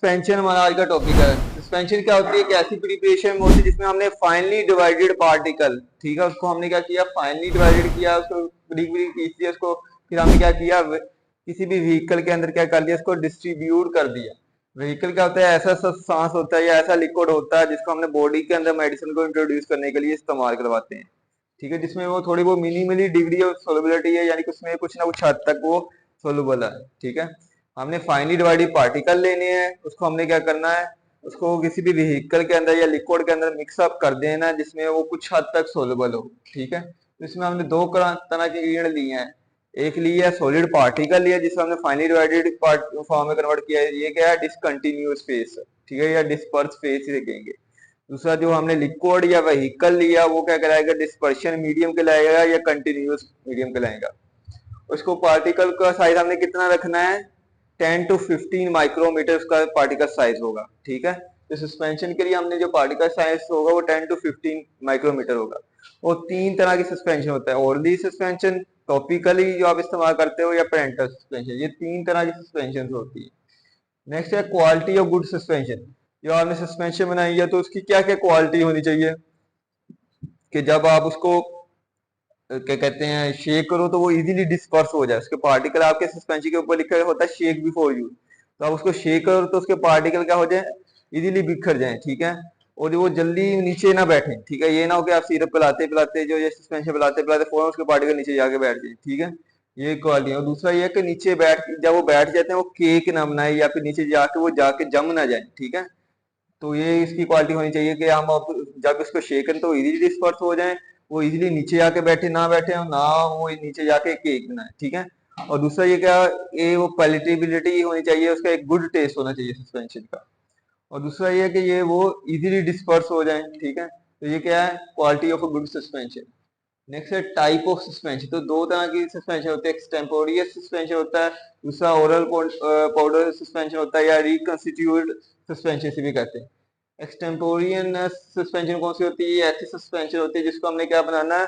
Suspension हमारा आज का टॉपिक है। सस्पेंशन क्या होती है? एक ऐसी प्रिपरेशन होती है जिसमें हमने फाइनली डिवाइडेड पार्टिकल, ठीक है, उसको हमने क्या किया, फाइनली डिवाइडेड किया, उसको ब्रिक ब्रिक खींच दिया उसको। फिर हमने क्या किया, किसी भी व्हीकल के अंदर क्या कर दिया, उसको डिस्ट्रीब्यूट कर दिया। व्हीकल क्या होता है? ऐसा सब्सटेंस होता है या ऐसा लिक्विड होता है जिसको हमने बॉडी के अंदर मेडिसिन को इंट्रोड्यूस करने के लिए इस्तेमाल करवाते हैं, ठीक है, जिसमें वो थोड़ी वो मिनिमली डिग्री ऑफ सोलबिलिटी है, यानी कि उसमें कुछ ना कुछ हद तक वो सोलबल है, ठीक है। हमने फाइनली डिवाइडेड पार्टिकल लेने हैं, उसको हमने क्या करना है, उसको किसी भी व्हीकल के अंदर या लिक्विड के अंदर मिक्सअप कर देना है जिसमें वो कुछ हद तक सोलबल हो, ठीक है। तो इसमें हमने दो तरह के इंग्रेडिएंट लिए हैं। एक लिया सॉलिड पार्टिकल लिया जिसे हमने फाइनली डिवाइडेड फॉर्म में कन्वर्ट किया है, ये क्या है, डिसकंटिन्यूअस फेस, ठीक है, या डिस्पर्स फेस ही कहेंगे। दूसरा जो हमने लिक्विड या व्हीकल लिया वो क्या कहलाएगा, डिस्पर्शन मीडियम कहलाएगा या कंटिन्यूअस मीडियम कहलाएगा। उसको पार्टिकल का साइज हमने कितना रखना है, 10 to 15 माइक्रोमीटर उसका पार्टिकल साइज होगा, ठीक है। तो सस्पेंशन के लिए हमने जो पार्टिकल साइज होगा वो 10 to 15 माइक्रोमीटर होगा। और तीन तरह की सस्पेंशन होता है, ओरली सस्पेंशन, टॉपिकली जो आप इस्तेमाल करते हो, या पेरेंटल सस्पेंशन। ये तीन तरह की सस्पेंशन होती है। नेक्स्ट है क्वालिटी ऑफ गुड सस्पेंशन। जो आपने सस्पेंशन बनाई है तो उसकी क्या क्या क्वालिटी होनी चाहिए कि जब आप उसको क्या कहते हैं शेक करो तो वो इजीली डिस्पर्स हो जाए, उसके पार्टिकल आपके सस्पेंशन के ऊपर लिखा होता है शेक बिफोर यूज। तो आप उसको शेक करो तो उसके पार्टिकल क्या हो जाए, इजीली बिखर जाए, ठीक है। और वो जल्दी नीचे ना बैठे, ठीक है, ये ना हो कि आप सिरप पिलाते पिलाते जो ये सस्पेंशन पिलाते पिलाते फौरन उसके पार्टिकल नीचे जाके बैठ जाए, ठीक है। ये क्वालिटी है। और दूसरा ये है कि नीचे बैठ, जब वो बैठ जाते हैं वो केक ना बनाए या फिर नीचे जाके वो जाके जम ना जाए, ठीक है। तो ये इसकी क्वालिटी होनी चाहिए कि हम जब इसको शेकन तो इजीली डिस्पर्स हो जाए, वो इजीली नीचे जाके बैठे ना बैठे और ना वो नीचे जाके केक बनाए, ठीक है। और दूसरा ये क्या, ये वो पैलेटेबिलिटी होनी चाहिए, उसका एक गुड टेस्ट होना चाहिए सस्पेंशन का। और दूसरा ये है कि ये वो इजीली डिस्पर्स हो जाए, ठीक है। तो ये क्या है, quality of a good suspension. Next है टाइप ऑफ सस्पेंशन। तो दो तरह की सस्पेंशन होते हैं, एक्सटेम्पोरियस सस्पेंशन होता है, दूसरा ओरल पाउडर सस्पेंशन होता है या रिकंस्टिट्यूटेड सस्पेंशन से भी कहते हैं। एक्सटेम्पोरियन सस्पेंशन कौन सी होती है? ऐसी सस्पेंशन होती है जिसको हमने क्या बनाना है,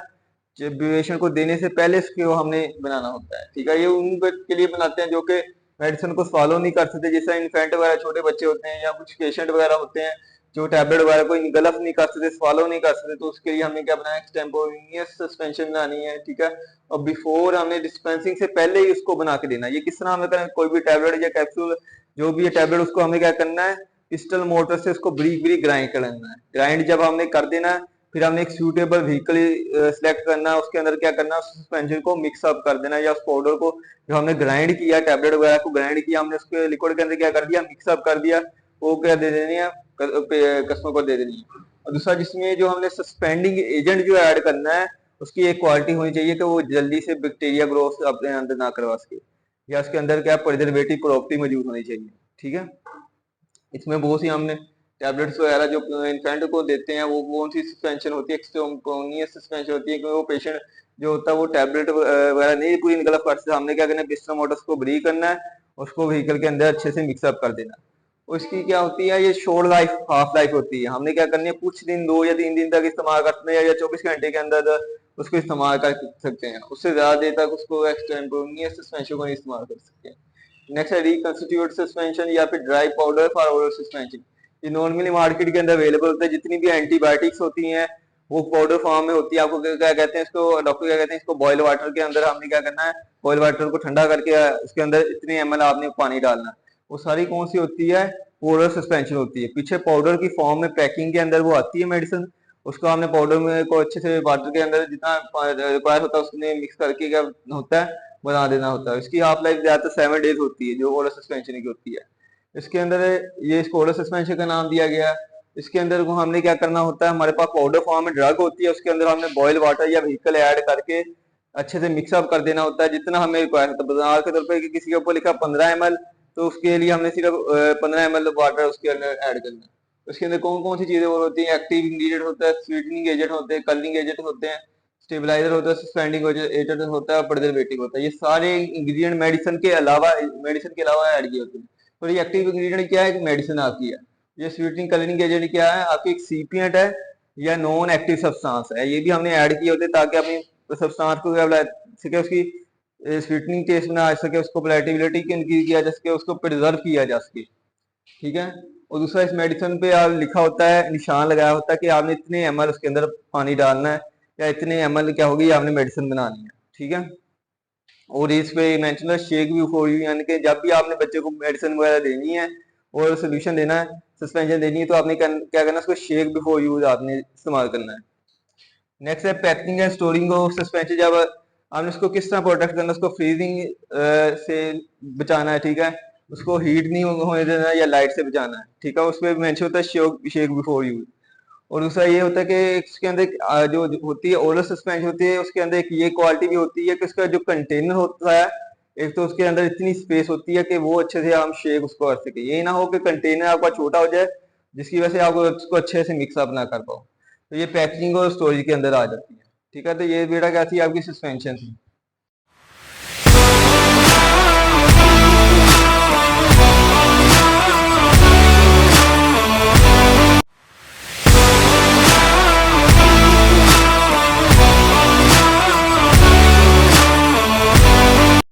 जब ड्यूरेशन को देने से पहले इसको हमने बनाना होता है, ठीक है। ये उन के लिए बनाते हैं जो कि मेडिसिन को फॉलो नहीं कर सकते, जैसे इन्फेंट वगैरह छोटे बच्चे होते हैं या कुछ पेशेंट वगैरह होते हैं जो टैबलेट वगैरह कोई गलत नहीं कर सकते, फॉलो नहीं कर सकते, तो उसके लिए हमने क्या बनाया, एक्सटेम्पोरेनियस सस्पेंशन बनानी है, ठीक है। और बिफोर हमने डिस्पेंसिंग से पहले ही उसको बना के देना है। ये किस तरह हमें करें, कोई भी टैबलेट या कैप्सूल जो भी है टैबलेट, उसको हमें क्या करना है, पिस्टल मोटर से उसको ब्रीक ब्रीक ग्राइंड कर लेना है। ग्राइंड जब हमने कर देना है, फिर हमने एक सूटेबल व्हीकल सिलेक्ट करना है, उसके अंदर क्या करना है, सस्पेंशन को मिक्स अप कर देना है, या उस पाउडर को जो हमने ग्राइंड किया, टैबलेट वगैरह को ग्राइंड किया हमने, उसके लिक्विड के अंदर क्या कर दिया, मिक्स अप कर दिया, वो क्या दे देनी है, कस्टमर को दे देनी है। और दूसरा जिसमें जो हमने सस्पेंडिंग एजेंट जो ऐड करना है, उसकी एक क्वालिटी होनी चाहिए कि वो जल्दी से बैक्टीरिया ग्रोथ अपने अंदर ना करवा सके, या उसके अंदर क्या प्रिजर्वेटिव प्रॉपर्टी मौजूद होनी चाहिए, ठीक है। इसमें बहुत सी हमने टैबलेट्स वगैरह जो इन्फेंट को देते हैं वो कौन सी सस्पेंशन होती है, एक्सटेम्पोरेनियस सस्पेंशन होती है, क्योंकि वो पेशेंट जो होता है वो टैबलेट वगैरह नहीं पूरी निकल कर, हमने क्या करना है, पिस्टल मोटर्स को ब्री करना है, उसको व्हीकल के अंदर अच्छे से मिक्सअप कर देना है। उसकी क्या होती है, ये शॉर्ट लाइफ, हाफ लाइफ होती है। हमने क्या करनी है, कुछ दिन, 2 या 3 दिन तक इस्तेमाल करते हैं, या 24 घंटे के अंदर उसको इस्तेमाल कर सकते हैं। उससे ज्यादा देर तक उसको एक्सटेम्पोरेनियस सस्पेंशन को नहीं इस्तेमाल कर सकते हैं। नेक्स्ट है रिकंस्टिट्यूट सस्पेंशन या फिर dry powder for oral suspension. ये नॉर्मली मार्केट के अंदर अवेलेबल होता है। जितनी भी एंटीबायोटिक्स होती हैं वो पाउडर फॉर्म में होती है। आपको क्या कहते हैं इसको, डॉक्टर क्या कहते हैं इसको, बॉयल वाटर के अंदर हमने क्या करना है, बॉयल वाटर को ठंडा करके उसके अंदर इतने ml आपने पानी डालना है। वो सारी कौन सी होती है, ओरल सस्पेंशन होती है। पीछे पाउडर की फॉर्म में पैकिंग के अंदर वो आती है मेडिसिन, उसको हमने पाउडर में को अच्छे से वाटर के अंदर जितना रिक्वायर होता है उसने मिक्स करके क्या होता है, बना देना होता है। इसकी हाफ लाइफ ज्यादातर 7 days होती है जो ओरल सस्पेंशन की होती है। इसके अंदर ये इसको ओरल सस्पेंशन का नाम दिया गया। इसके अंदर को हमने क्या करना होता है, हमारे पास पाउडर फॉर्म में ड्रग होती है, उसके अंदर हमने बॉयल वाटर या व्हीकल ऐड करके अच्छे से मिक्सअप कर देना होता है जितना हमें रिक्वायर होता है। बाजार के तौर पर किसी के ऊपर लिखा 15 ml, तो उसके लिए हमने सिर्फ 15 ml वाटर उसके अंदर ऐड करना है। उसके अंदर कौन कौन सी चीजें और होती हैं, एक्टिव इंग्रेडिएंट होता है, स्वीटनिंग एजेंट होते हैं, कलरिंग एजेंट होते हैं, स्टेबलाइजर होता है, सस्पेंडिंग एजेंट होता है और प्रिजर्वेटिव होता है। ये सारे इंग्रेडिएंट मेडिसिन के अलावा ऐड किए होते हैं। तो ये एक्टिव इंग्रेडिएंट क्या है, मेडिसिन आपकी है। ये स्वीटनिंग कलरिंग एजेंट क्या है, आपकी एक सीपियंट है या नॉन एक्टिव सब्सटेंस है। ये भी हमने ऐड किए होते हैं ताकि अपनी सब्सटेंस को क्या सके, उसकी स्वीटनिंग टेस्ट बना सके, उसको पैलेटेबिलिटी इंक्रीज किया जा सके, उसको प्रिजर्व किया जा सके। ठीक है। और दूसरा, इस मेडिसिन पे आप लिखा होता है, निशान लगाया होता है कि आपने इतने ml उसके अंदर पानी डालना है, या इतने ml क्या होगी आपने मेडिसिन बनानी है। ठीक है। और इस पे मेंशन है शेक बिफोर यू, यानी कि जब भी आपने बच्चे को मेडिसिन वगैरह देनी है और सोल्यूशन देना है, सस्पेंशन देनी है, तो आपने क्या करना है, उसको शेक बिफोर यूज आपने इस्तेमाल करना है। नेक्स्ट है packing and storing of suspension. जब आपने उसको किस तरह प्रोटेक्ट करना है, उसको फ्रीजिंग से बचाना है। ठीक है। उसको हीट नहीं होने देना है या लाइट से बचाना है। ठीक है। उस पर मेंशन होता है शेक बिफोर यूज। और दूसरा ये होता है कि इसके अंदर जो होती है ओरल सस्पेंशन होती है, उसके अंदर एक ये क्वालिटी भी होती है कि उसका जो कंटेनर होता है, एक तो उसके अंदर इतनी स्पेस होती है कि वो अच्छे से हम शेक उसको कर सके। ये ना हो कि कंटेनर आपका छोटा हो जाए जिसकी वजह से आप उसको अच्छे से मिक्सअप ना कर पाओ। तो ये पैकेजिंग और स्टोरेज के अंदर आ जाती है। ठीक है। तो ये बेटा क्या थी आपकी सस्पेंशन थी।